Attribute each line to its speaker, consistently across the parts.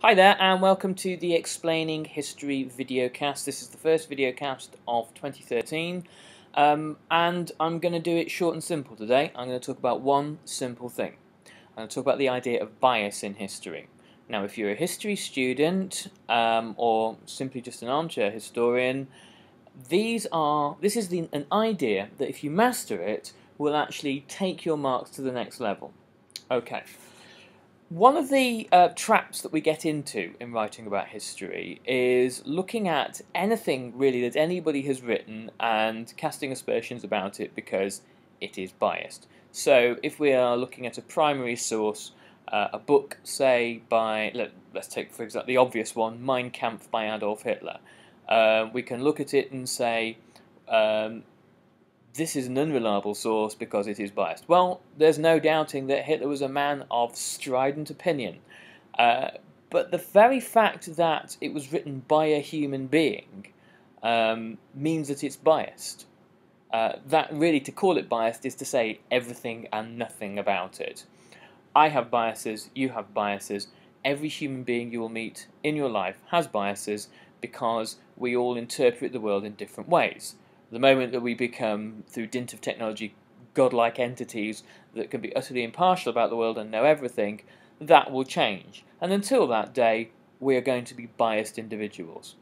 Speaker 1: Hi there and welcome to the Explaining History videocast. This is the first videocast of 2013 and I'm going to do it short and simple today. I'm going to talk about one simple thing. I'm going to talk about the idea of bias in history. Now if you're a history student or simply just an armchair historian, this is an idea that if you master it will actually take your marks to the next level. Okay. One of the traps that we get into in writing about history is looking at anything really that anybody has written and casting aspersions about it because it is biased. So if we are looking at a primary source, a book, say, by, let's take for example the obvious one, Mein Kampf by Adolf Hitler, we can look at it and say, this is an unreliable source because it is biased. Well, there's no doubting that Hitler was a man of strident opinion. But the very fact that it was written by a human being means that it's biased. That really, to call it biased is to say everything and nothing about it. I have biases, you have biases. Every human being you will meet in your life has biases because we all interpret the world in different ways. The moment that we become, through dint of technology, godlike entities that can be utterly impartial about the world and know everything, that will change. And until that day, we are going to be biased individuals.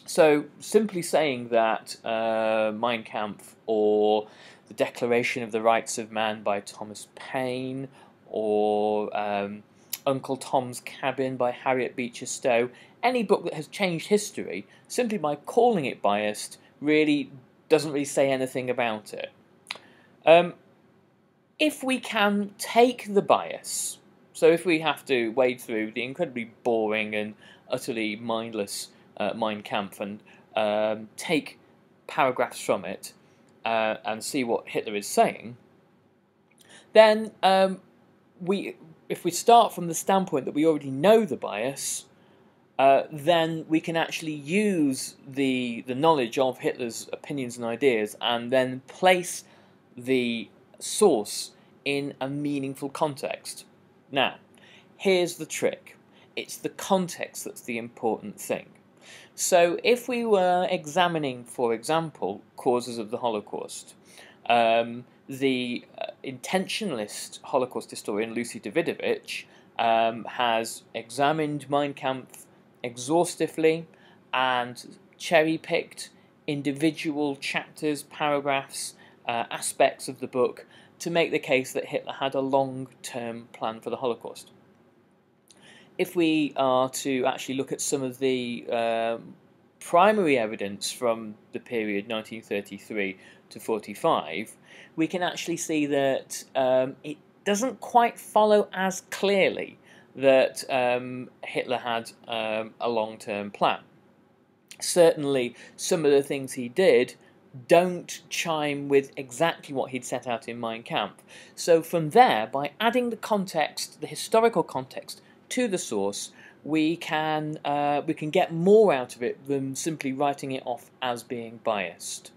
Speaker 1: So simply saying that Mein Kampf or the Declaration of the Rights of Man by Thomas Paine or Uncle Tom's Cabin by Harriet Beecher Stowe, any book that has changed history, simply by calling it biased, really doesn't really say anything about it. If we can take the bias, so if we have to wade through the incredibly boring and utterly mindless Mein Kampf and take paragraphs from it and see what Hitler is saying, then if we start from the standpoint that we already know the bias, then we can actually use the knowledge of Hitler's opinions and ideas and then place the source in a meaningful context. Now, here's the trick. It's the context that's the important thing. So if we were examining, for example, causes of the Holocaust, the intentionalist Holocaust historian Lucy Davidovich has examined Mein Kampf exhaustively and cherry-picked individual chapters, paragraphs, aspects of the book to make the case that Hitler had a long-term plan for the Holocaust. If we are to actually look at some of the primary evidence from the period 1933 to 45, we can actually see that it doesn't quite follow as clearly that Hitler had a long-term plan. Certainly, some of the things he did don't chime with exactly what he'd set out in Mein Kampf. So from there, by adding the context, the historical context, to the source, we can get more out of it than simply writing it off as being biased.